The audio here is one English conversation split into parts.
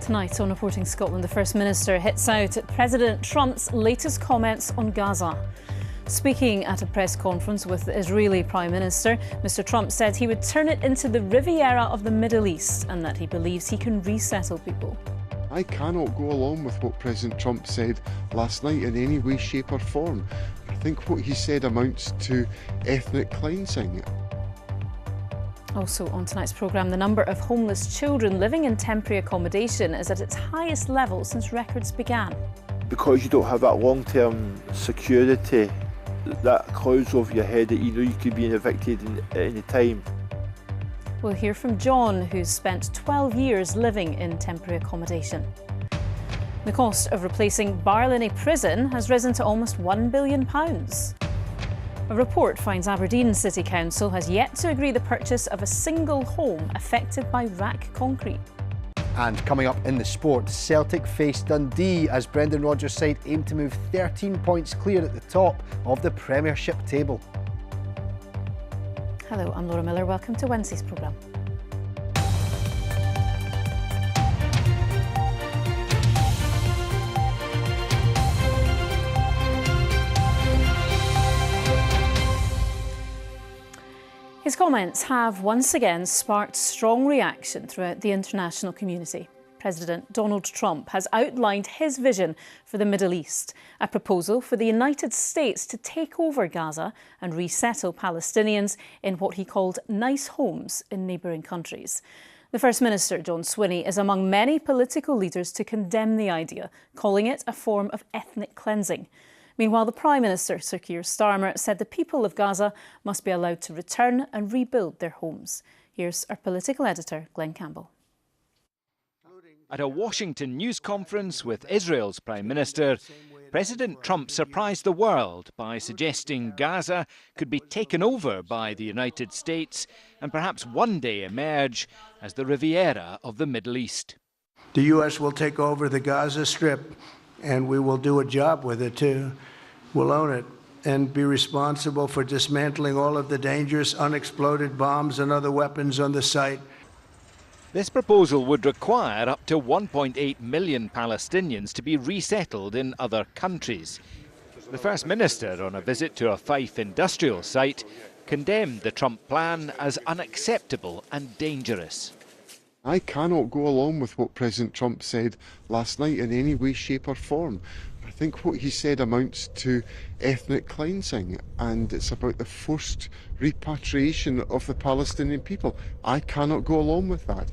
Tonight on Reporting Scotland, the First Minister hits out at President Trump's latest comments on Gaza. Speaking at a press conference with the Israeli Prime Minister, Mr Trump said he would turn it into the Riviera of the Middle East and that he believes he can resettle people. I cannot go along with what President Trump said last night in any way, shape or form. I think what he said amounts to ethnic cleansing. Also on tonight's programme, the number of homeless children living in temporary accommodation is at its highest level since records began. Because you don't have that long-term security, that clouds over your head that you know you could be evicted at any time. We'll hear from John, who's spent 12 years living in temporary accommodation. The cost of replacing Barlinnie Prison has risen to almost £1 billion. A report finds Aberdeen City Council has yet to agree the purchase of a single home affected by rack concrete. And coming up in the sport, Celtic face Dundee as Brendan Rodgers' side aim to move 13 points clear at the top of the Premiership table. Hello, I'm Laura Miller. Welcome to Wednesday's programme. His comments have once again sparked strong reaction throughout the international community. President Donald Trump has outlined his vision for the Middle East, a proposal for the United States to take over Gaza and resettle Palestinians in what he called nice homes in neighbouring countries. The First Minister, John Swinney, is among many political leaders to condemn the idea, calling it a form of ethnic cleansing. Meanwhile, the Prime Minister, Sir Keir Starmer, said the people of Gaza must be allowed to return and rebuild their homes. Here's our political editor, Glenn Campbell. At a Washington news conference with Israel's Prime Minister, President Trump surprised the world by suggesting Gaza could be taken over by the United States and perhaps one day emerge as the Riviera of the Middle East. The U.S. will take over the Gaza Strip, and we will do a job with it too. We'll own it and be responsible for dismantling all of the dangerous unexploded bombs and other weapons on the site. This proposal would require up to 1.8 million Palestinians to be resettled in other countries. The First Minister, on a visit to a Fife industrial site, condemned the Trump plan as unacceptable and dangerous. I cannot go along with what President Trump said last night in any way, shape or form. I think what he said amounts to ethnic cleansing, and it's about the forced repatriation of the Palestinian people. I cannot go along with that.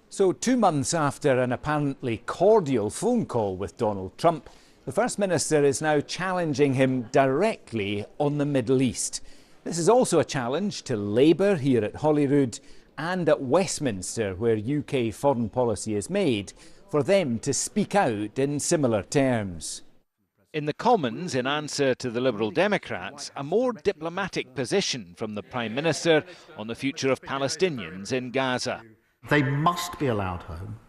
So 2 months after an apparently cordial phone call with Donald Trump, the First Minister is now challenging him directly on the Middle East. This is also a challenge to Labour here at Holyrood and at Westminster, where UK foreign policy is made, for them to speak out in similar terms. In the Commons, in answer to the Liberal Democrats, a more diplomatic position from the Prime Minister on the future of Palestinians in Gaza. They must be allowed home,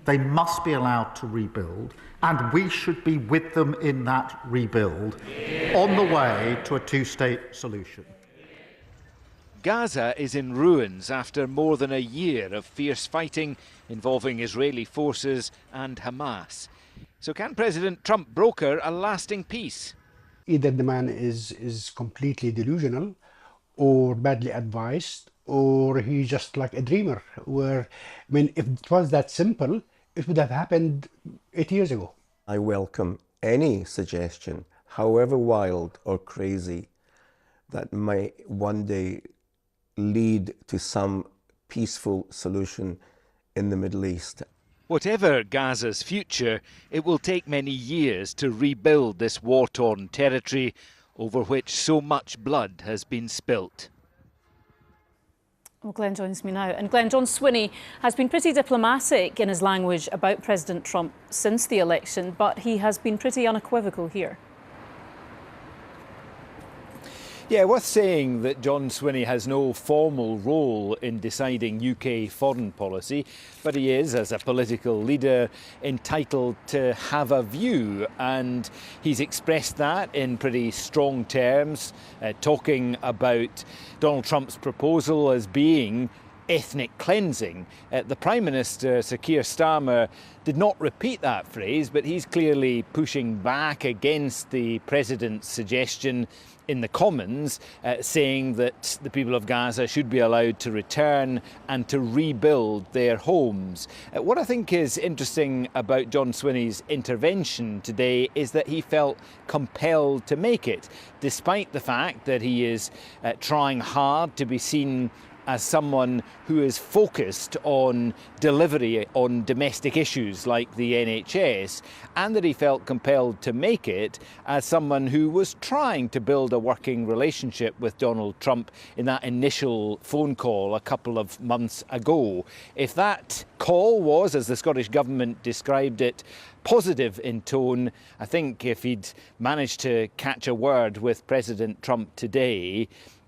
they must be allowed to rebuild, and we should be with them in that rebuild on the way to a two-state solution. Gaza is in ruins after more than a year of fierce fighting involving Israeli forces and Hamas. So can President Trump broker a lasting peace? Either the man is completely delusional or badly advised, or he's just like a dreamer, where, I mean, if it was that simple, it would have happened 8 years ago. I welcome any suggestion, however wild or crazy, that might one day lead to some peaceful solution in the Middle East. Whatever Gaza's future, it will take many years to rebuild this war-torn territory over which so much blood has been spilt. Well, Glenn joins me now. And Glenn, John Swinney has been pretty diplomatic in his language about President Trump since the election, but he has been pretty unequivocal here. Yeah, worth saying that John Swinney has no formal role in deciding UK foreign policy, but he is, as a political leader, entitled to have a view, and he's expressed that in pretty strong terms, talking about Donald Trump's proposal as being ethnic cleansing. The Prime Minister, Sir Keir Starmer, did not repeat that phrase, but he's clearly pushing back against the President's suggestion in the Commons, saying that the people of Gaza should be allowed to return and to rebuild their homes. What I think is interesting about John Swinney's intervention today is that he felt compelled to make it, despite the fact that he is trying hard to be seen as someone who is focused on delivery on domestic issues like the NHS, and that he felt compelled to make it as someone who was trying to build a working relationship with Donald Trump in that initial phone call a couple of months ago. If that call was, as the Scottish Government described it, positive in tone, I think if he'd managed to catch a word with President Trump today,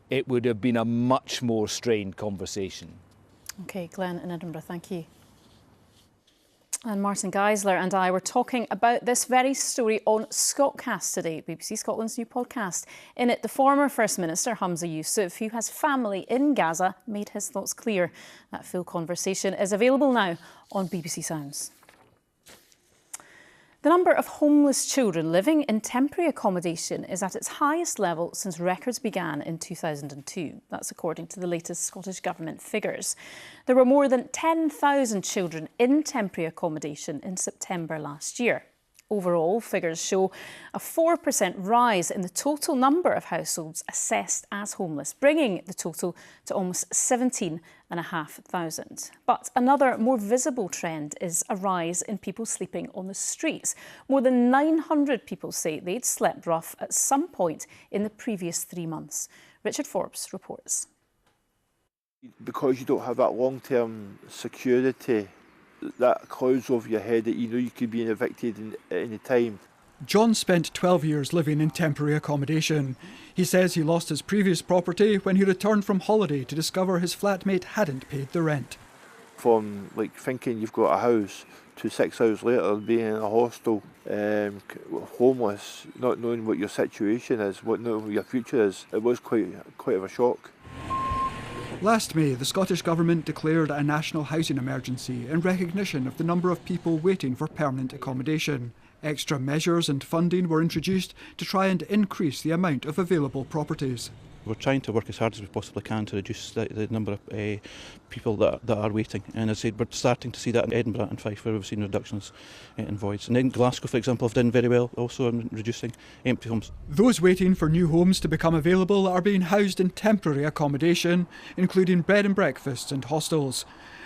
it would have been a much more strained conversation. OK, Glenn in Edinburgh, thank you. And Martin Geisler and I were talking about this very story on Scotcast today, BBC Scotland's new podcast. In it, the former First Minister, Humza Yousaf, who has family in Gaza, made his thoughts clear. That full conversation is available now on BBC Sounds. The number of homeless children living in temporary accommodation is at its highest level since records began in 2002. That's according to the latest Scottish Government figures. There were more than 10,000 children in temporary accommodation in September last year. Overall, figures show a 4% rise in the total number of households assessed as homeless, bringing the total to almost 17,500. But another more visible trend is a rise in people sleeping on the streets. More than 900 people say they'd slept rough at some point in the previous 3 months. Richard Forbes reports. Because you don't have that long-term security, that clouds over your head that you know you could be evicted at any time. John spent 12 years living in temporary accommodation. He says he lost his previous property when he returned from holiday to discover his flatmate hadn't paid the rent. From like thinking you've got a house to 6 hours later being in a hostel, homeless, not knowing what your situation is, not knowing what your future is, it was quite of a shock. Last May, the Scottish Government declared a national housing emergency in recognition of the number of people waiting for permanent accommodation. Extra measures and funding were introduced to try and increase the amount of available properties. We're trying to work as hard as we possibly can to reduce the number of people that are waiting. And as I said, we're starting to see that in Edinburgh and Fife, where we've seen reductions in voids. And in Glasgow, for example, have done very well also in reducing empty homes. Those waiting for new homes to become available are being housed in temporary accommodation, including bed and breakfasts and hostels.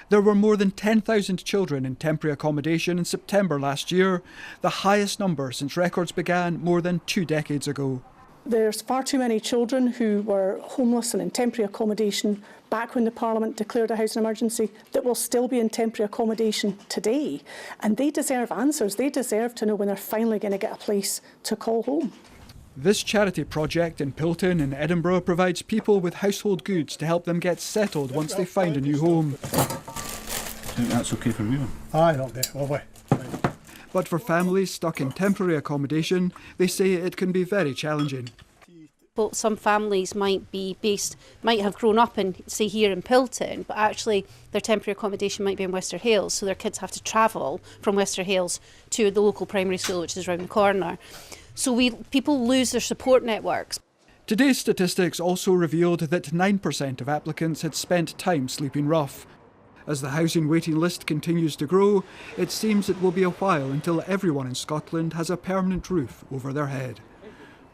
There were more than 10,000 children in temporary accommodation in September last year, the highest number since records began more than 2 decades ago. There's far too many children who were homeless and in temporary accommodation back when the Parliament declared a housing emergency that will still be in temporary accommodation today. And they deserve answers. They deserve to know when they're finally going to get a place to call home. This charity project in Pilton in Edinburgh provides people with household goods to help them get settled once they find a new home. I think that's okay for me. Aye, not there, lovely. But for families stuck in temporary accommodation, they say it can be very challenging. Well, some families might have grown up in, say, here in Pilton, but actually their temporary accommodation might be in Wester Hailes, so their kids have to travel from Wester Hailes to the local primary school, which is round the corner. So people lose their support networks. Today's statistics also revealed that 9% of applicants had spent time sleeping rough. As the housing waiting list continues to grow, it seems it will be a while until everyone in Scotland has a permanent roof over their head.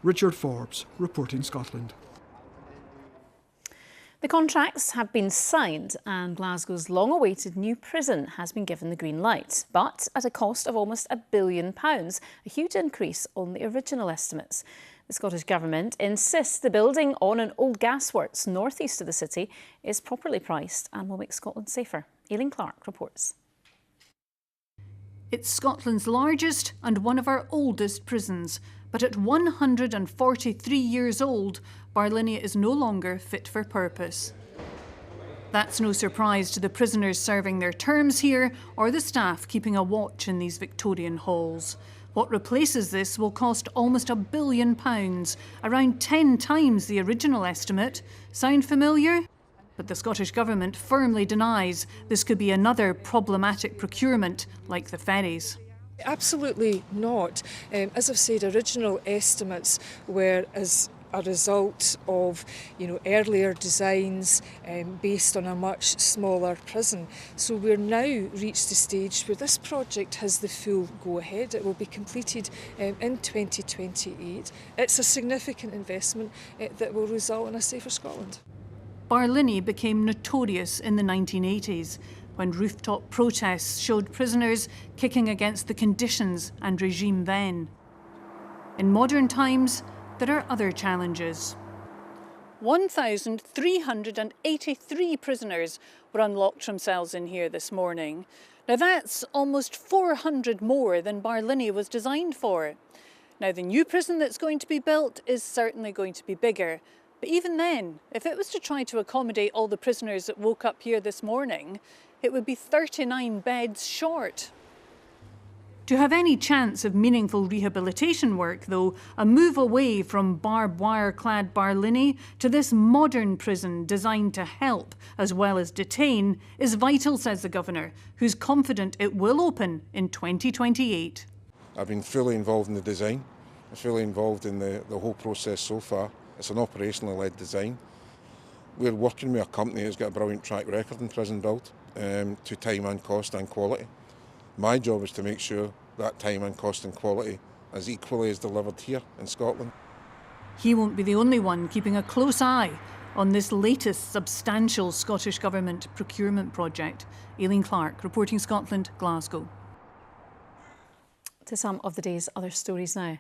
Richard Forbes, reporting Scotland. The contracts have been signed and Glasgow's long-awaited new prison has been given the green light, but at a cost of almost £1 billion, a huge increase on the original estimates. The Scottish Government insists the building on an old gasworks north-east of the city is properly priced and will make Scotland safer. Aileen Clark reports. It's Scotland's largest and one of our oldest prisons, but at 143 years old, Barlinia is no longer fit for purpose. That's no surprise to the prisoners serving their terms here or the staff keeping a watch in these Victorian halls. What replaces this will cost almost £1 billion, around 10 times the original estimate. Sound familiar? But the Scottish Government firmly denies this could be another problematic procurement like the ferries. Absolutely not. As I've said, original estimates were as a result of earlier designs based on a much smaller prison. So we're now reached the stage where this project has the full go-ahead. It will be completed in 2028. It's a significant investment that will result in a safer Scotland. Barlinnie became notorious in the 1980s when rooftop protests showed prisoners kicking against the conditions and regime then. In modern times, there are other challenges. 1,383 prisoners were unlocked from cells in here this morning. Now that's almost 400 more than Barlinnie was designed for. Now the new prison that's going to be built is certainly going to be bigger. But even then, if it was to try to accommodate all the prisoners that woke up here this morning, it would be 39 beds short. To have any chance of meaningful rehabilitation work, though, a move away from barbed wire-clad Barlinnie to this modern prison designed to help as well as detain is vital, says the Governor, who's confident it will open in 2028. I've been fully involved in the design. I'm fully involved in the whole process so far. It's an operationally led design. We're working with a company that's got a brilliant track record in prison build to time and cost and quality. My job is to make sure that time and cost and quality as equally is delivered here in Scotland. He won't be the only one keeping a close eye on this latest substantial Scottish Government procurement project. Aileen Clark, reporting Scotland, Glasgow. To some of the day's other stories now.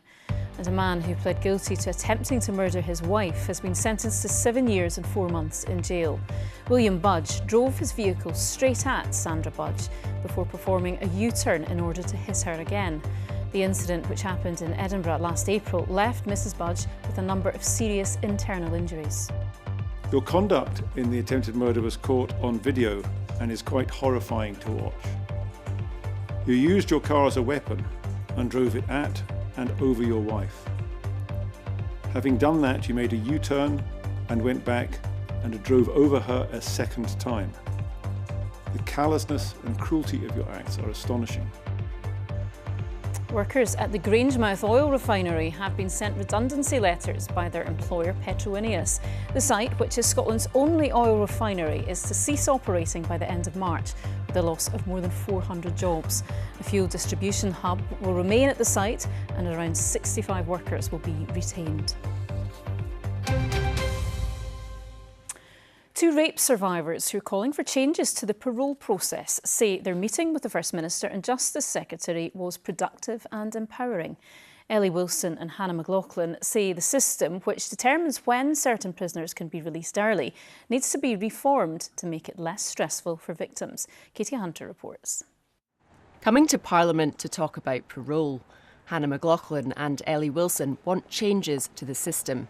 And a man who pled guilty to attempting to murder his wife has been sentenced to 7 years and 4 months in jail. William Budge drove his vehicle straight at Sandra Budge before performing a U-turn in order to hit her again. The incident, which happened in Edinburgh last April, left Mrs Budge with a number of serious internal injuries. Your conduct in the attempted murder was caught on video and is quite horrifying to watch. You used your car as a weapon and drove it at and over your wife. Having done that, you made a U-turn and went back and drove over her a second time. The callousness and cruelty of your acts are astonishing. Workers at the Grangemouth oil refinery have been sent redundancy letters by their employer Petroineos. The site, which is Scotland's only oil refinery, is to cease operating by the end of March, with the loss of more than 400 jobs. A fuel distribution hub will remain at the site and around 65 workers will be retained. 2 rape survivors who are calling for changes to the parole process say their meeting with the First Minister and Justice Secretary was productive and empowering. Ellie Wilson and Hannah McLaughlin say the system, which determines when certain prisoners can be released early, needs to be reformed to make it less stressful for victims. Katie Hunter reports. Coming to Parliament to talk about parole, Hannah McLaughlin and Ellie Wilson want changes to the system.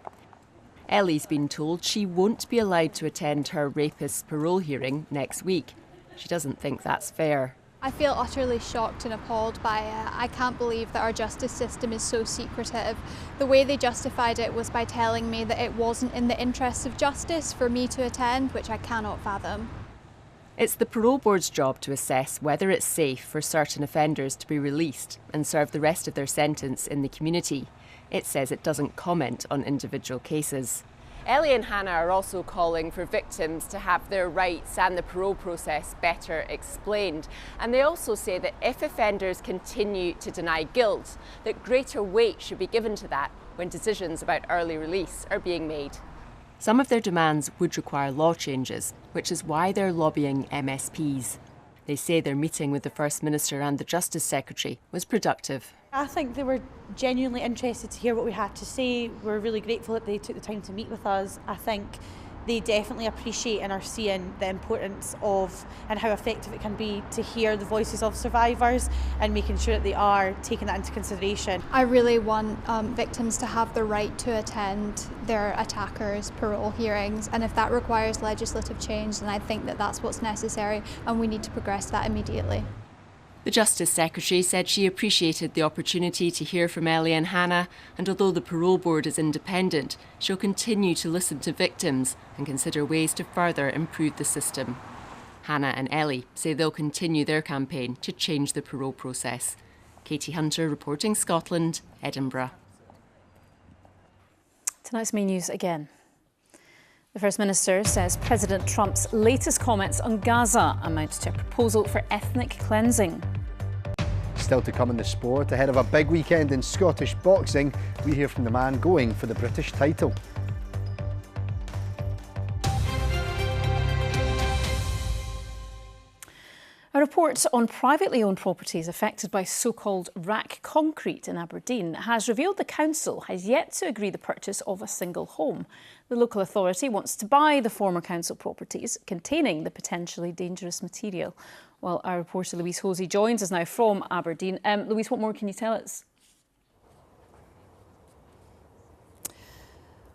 Ellie's been told she won't be allowed to attend her rapist's parole hearing next week. She doesn't think that's fair. I feel utterly shocked and appalled by it. I can't believe that our justice system is so secretive. The way they justified it was by telling me that it wasn't in the interests of justice for me to attend, which I cannot fathom. It's the Parole Board's job to assess whether it's safe for certain offenders to be released and serve the rest of their sentence in the community. It says it doesn't comment on individual cases. Ellie and Hannah are also calling for victims to have their rights and the parole process better explained. And they also say that if offenders continue to deny guilt, that greater weight should be given to that when decisions about early release are being made. Some of their demands would require law changes, which is why they're lobbying MSPs. They say their meeting with the First Minister and the Justice Secretary was productive. I think they were genuinely interested to hear what we had to say. We're really grateful that they took the time to meet with us. I think they definitely appreciate and are seeing the importance of and how effective it can be to hear the voices of survivors and making sure that they are taking that into consideration. I really want victims to have the right to attend their attackers' parole hearings, and if that requires legislative change, then I think that that's what's necessary and we need to progress that immediately. The Justice Secretary said she appreciated the opportunity to hear from Ellie and Hannah, and although the parole board is independent, she'll continue to listen to victims and consider ways to further improve the system. Hannah and Ellie say they'll continue their campaign to change the parole process. Katie Hunter reporting Scotland, Edinburgh. Tonight's main news again. The First Minister says President Trump's latest comments on Gaza amount to a proposal for ethnic cleansing. Still to come in the sport, ahead of a big weekend in Scottish boxing, we hear from the man going for the British title. A report on privately owned properties affected by so-called rack concrete in Aberdeen has revealed the council has yet to agree the purchase of a single home. The local authority wants to buy the former council properties containing the potentially dangerous material. Well, our reporter Louise Hosey joins us now from Aberdeen. Louise, what more can you tell us?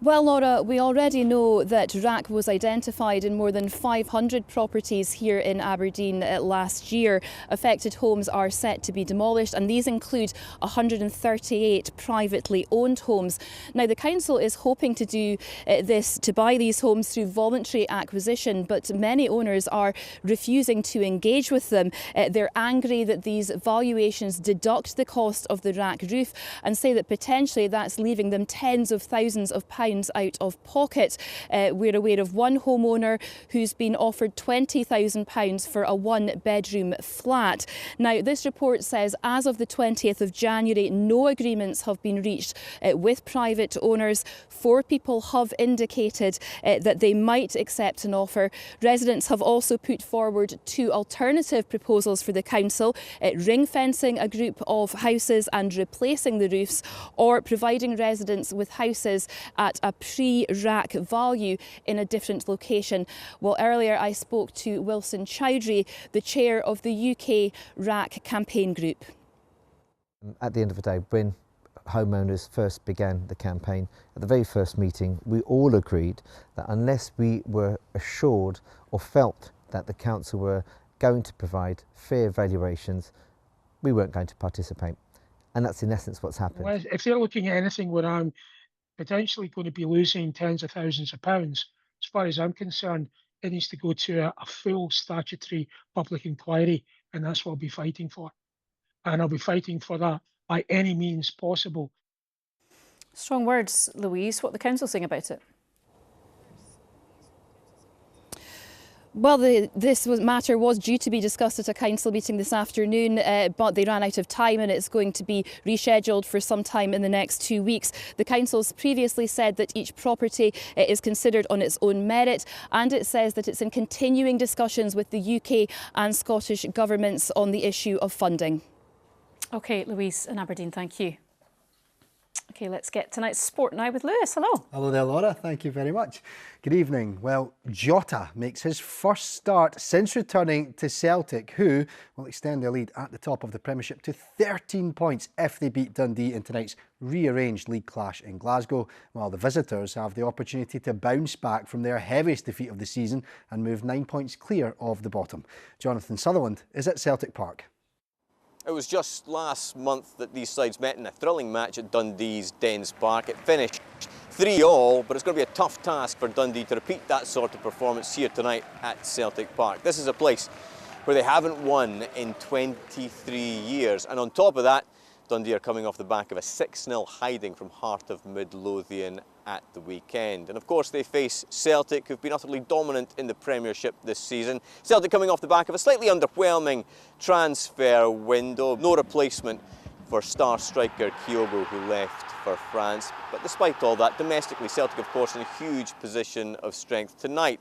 Well, Laura, we already know that RAC was identified in more than 500 properties here in Aberdeen last year. Affected homes are set to be demolished, and these include 138 privately owned homes. Now, the council is hoping to do this, to buy these homes through voluntary acquisition, but many owners are refusing to engage with them. They're angry that these valuations deduct the cost of the RAC roof and say that potentially that's leaving them tens of thousands of pounds out of pocket. We're aware of one homeowner who's been offered £20,000 for a one-bedroom flat. Now, this report says as of the 20th of January, no agreements have been reached with private owners. 4 people have indicated that they might accept an offer. Residents have also put forward 2 alternative proposals for the council, ring-fencing a group of houses and replacing the roofs, or providing residents with houses at a pre-RAC value in a different location. Well, earlier I spoke to Wilson Chowdhury, the chair of the UK RAC campaign group. At the end of the day, when homeowners first began the campaign, at the very first meeting, we all agreed that unless we were assured or felt that the council were going to provide fair valuations, we weren't going to participate. And that's in essence what's happened. Well, if they're looking at anything where I'm potentially going to be losing tens of thousands of pounds, as far as I'm concerned, it needs to go to a full statutory public inquiry, and that's what I'll be fighting for. And I'll be fighting for that by any means possible. Strong words, Louise. What the council saying about it? Well, this matter was due to be discussed at a council meeting this afternoon, but they ran out of time and it's going to be rescheduled for some time in the next 2 weeks. The council's previously said that each property is considered on its own merit, and it says that it's in continuing discussions with the UK and Scottish governments on the issue of funding. OK, Louise in Aberdeen, thank you. OK, let's get tonight's sport now with Lewis. Hello. Hello there, Laura. Thank you very much. Good evening. Well, Jota makes his first start since returning to Celtic, who will extend their lead at the top of the Premiership to 13 points if they beat Dundee in tonight's rearranged league clash in Glasgow, while the visitors have the opportunity to bounce back from their heaviest defeat of the season and move 9 points clear of the bottom. Jonathan Sutherland is at Celtic Park. It was just last month that these sides met in a thrilling match at Dundee's Dens Park. It finished 3-3, but it's going to be a tough task for Dundee to repeat that sort of performance here tonight at Celtic Park. This is a place where they haven't won in 23 years, and on top of that, Dundee are coming off the back of a 6-0 hiding from Heart of Midlothian at the weekend. And of course they face Celtic, who've been utterly dominant in the Premiership this season. Celtic coming off the back of a slightly underwhelming transfer window. No replacement for star striker Kyogo, who left for France. But despite all that, domestically Celtic of course in a huge position of strength tonight.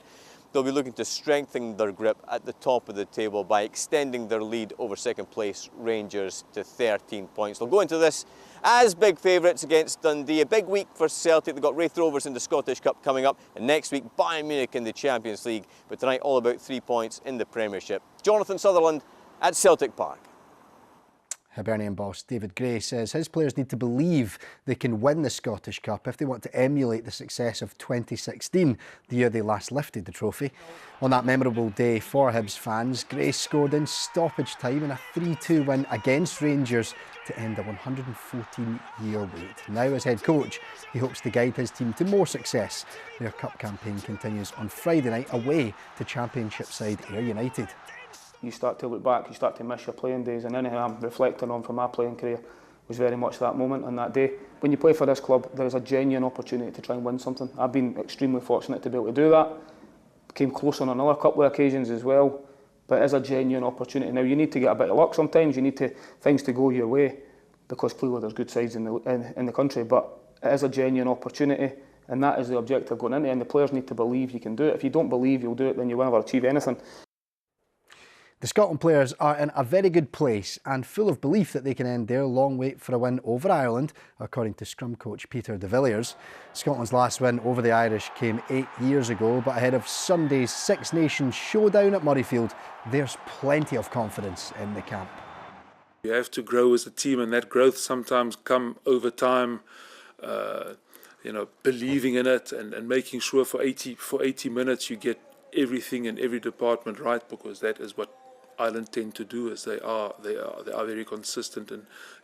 They'll be looking to strengthen their grip at the top of the table by extending their lead over second place Rangers to 13 points. They'll go into this as big favourites against Dundee. A big week for Celtic. They've got Raith Rovers in the Scottish Cup coming up, and next week Bayern Munich in the Champions League. But tonight all about 3 points in the Premiership. Jonathan Sutherland at Celtic Park. Hibernian boss David Gray says his players need to believe they can win the Scottish Cup if they want to emulate the success of 2016, the year they last lifted the trophy. On that memorable day for Hibs fans, Gray scored in stoppage time in a 3-2 win against Rangers to end a 114-year wait. Now as head coach, he hopes to guide his team to more success. Their cup campaign continues on Friday night away to Championship side Ayr United. You start to look back, you start to miss your playing days, and anything I'm reflecting on from my playing career was very much that moment and that day. When you play for this club, there is a genuine opportunity to try and win something. I've been extremely fortunate to be able to do that. Came close on another couple of occasions as well, but it is a genuine opportunity. Now you need to get a bit of luck sometimes, you need things to go your way, because clearly there's good sides in the country, but it is a genuine opportunity, and that is the objective going into it, and the players need to believe you can do it. If you don't believe you'll do it, then you'll never achieve anything. The Scotland players are in a very good place and full of belief that they can end their long wait for a win over Ireland, according to scrum coach Peter de Villiers. Scotland's last win over the Irish came 8 years ago, but ahead of Sunday's Six Nations showdown at Murrayfield, there's plenty of confidence in the camp. You have to grow as a team, and that growth sometimes comes over time, believing in it and making sure for 80 minutes you get everything in every department right, because that is what Ireland tend to do, as they are very consistent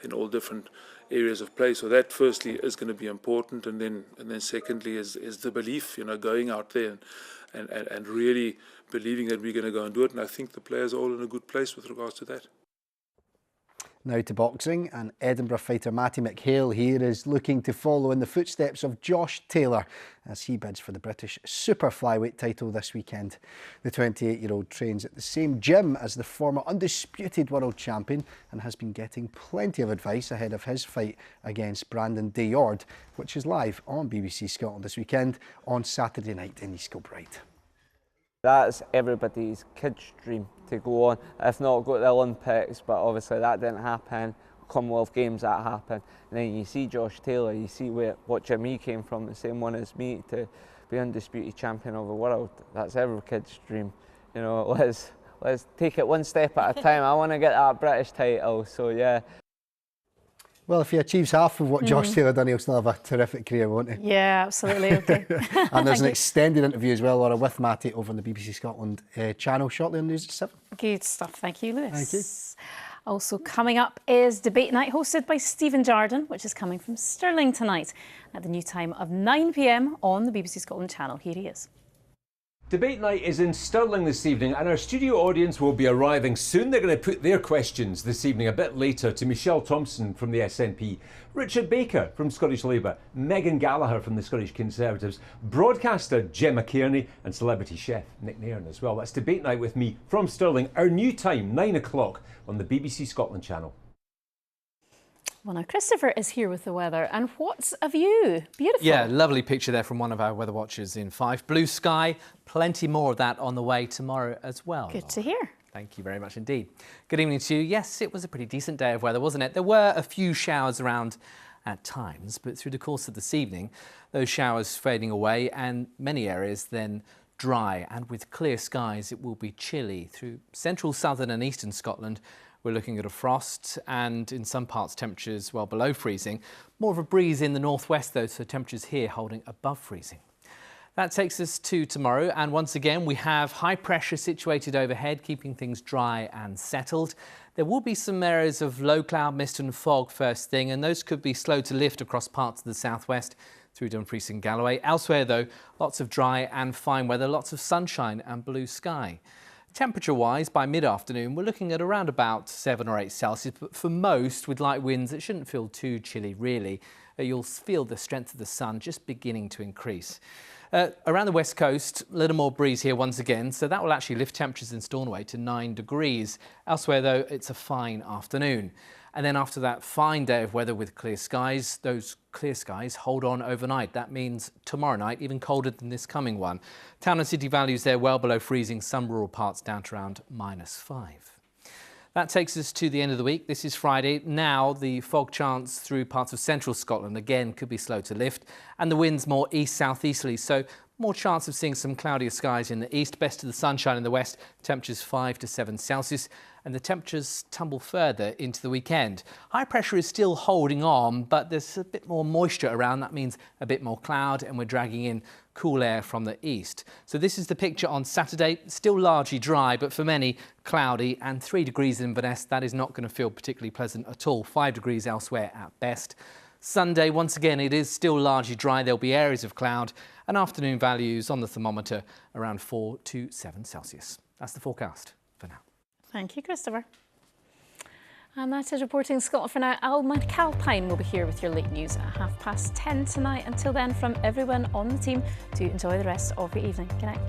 in all different areas of play. So that firstly is going to be important, and then secondly is the belief, going out there and really believing that we're going to go and do it. And I think the players are all in a good place with regards to that. Now to boxing, and Edinburgh fighter Matty McHale here is looking to follow in the footsteps of Josh Taylor as he bids for the British super flyweight title this weekend. The 28-year-old trains at the same gym as the former undisputed world champion and has been getting plenty of advice ahead of his fight against Brandon Dayord, which is live on BBC Scotland this weekend on Saturday night in East Kilbride. That's everybody's kid's dream to go on, if not go to the Olympics, but obviously that didn't happen. Commonwealth Games, that happened. And then you see Josh Taylor, you see what gym he came from, the same one as me, to be undisputed champion of the world. That's every kid's dream. Let's take it one step at a time. I want to get that British title, so yeah. Well, if he achieves half of what Josh Taylor done, he'll still have a terrific career, won't he? Yeah, absolutely. Okay. And there's an extended interview as well, Laura, with Matty over on the BBC Scotland channel shortly on News at 7. Good stuff. Thank you, Lewis. Thank you. Also coming up is Debate Night hosted by Stephen Jardine, which is coming from Stirling tonight at the new time of 9 p.m. on the BBC Scotland channel. Here he is. Debate Night is in Stirling this evening, and our studio audience will be arriving soon. They're going to put their questions this evening a bit later to Michelle Thompson from the SNP, Richard Baker from Scottish Labour, Megan Gallagher from the Scottish Conservatives, broadcaster Gemma Kearney, and celebrity chef Nick Nairn as well. That's Debate Night with me from Stirling, our new time, 9 o'clock on the BBC Scotland channel. Well, now Christopher is here with the weather, and what's a view? Beautiful. Yeah, lovely picture there from one of our weather watchers in Fife. Blue sky, plenty more of that on the way tomorrow as well. Good to hear. Thank you very much indeed. Good evening to you. Yes, it was a pretty decent day of weather, wasn't it? There were a few showers around at times, but through the course of this evening, those showers fading away and many areas then dry, and with clear skies it will be chilly through central, southern and eastern Scotland. We're looking at a frost and in some parts temperatures well below freezing. More of a breeze in the northwest though, so temperatures here holding above freezing. That takes us to tomorrow, and once again we have high pressure situated overhead, keeping things dry and settled. There will be some areas of low cloud, mist and fog first thing, and those could be slow to lift across parts of the southwest through Dumfries and Galloway. Elsewhere though, lots of dry and fine weather, lots of sunshine and blue sky. Temperature-wise, by mid-afternoon, we're looking at around about 7 or 8 Celsius, but for most, with light winds, it shouldn't feel too chilly, really. You'll feel the strength of the sun just beginning to increase. Around the west coast, a little more breeze here once again, so that will actually lift temperatures in Stornoway to 9 degrees. Elsewhere, though, it's a fine afternoon. And then after that fine day of weather with clear skies, those clear skies hold on overnight. That means tomorrow night, even colder than this coming one. Town and city values there well below freezing, some rural parts down to around -5. That takes us to the end of the week. This is Friday. Now the fog chance through parts of central Scotland again could be slow to lift, and the winds more east-southeasterly, so More chance of seeing some cloudier skies in the east, best of the sunshine in the west, temperatures 5 to 7 Celsius, and the temperatures tumble further into the weekend. High pressure is still holding on, but there's a bit more moisture around. That means a bit more cloud, and we're dragging in cool air from the east. So this is the picture on Saturday. Still largely dry, but for many cloudy, and 3 degrees in Inverness. That is not going to feel particularly pleasant at all. 5 degrees elsewhere at best. Sunday, once again, it is still largely dry. There'll be areas of cloud, and afternoon values on the thermometer around 4 to 7 Celsius. That's the forecast for now. Thank you, Christopher. And that is Reporting Scotland for now. Al McAlpine will be here with your late news at 10:30 tonight. Until then, from everyone on the team, do enjoy the rest of your evening. Good night.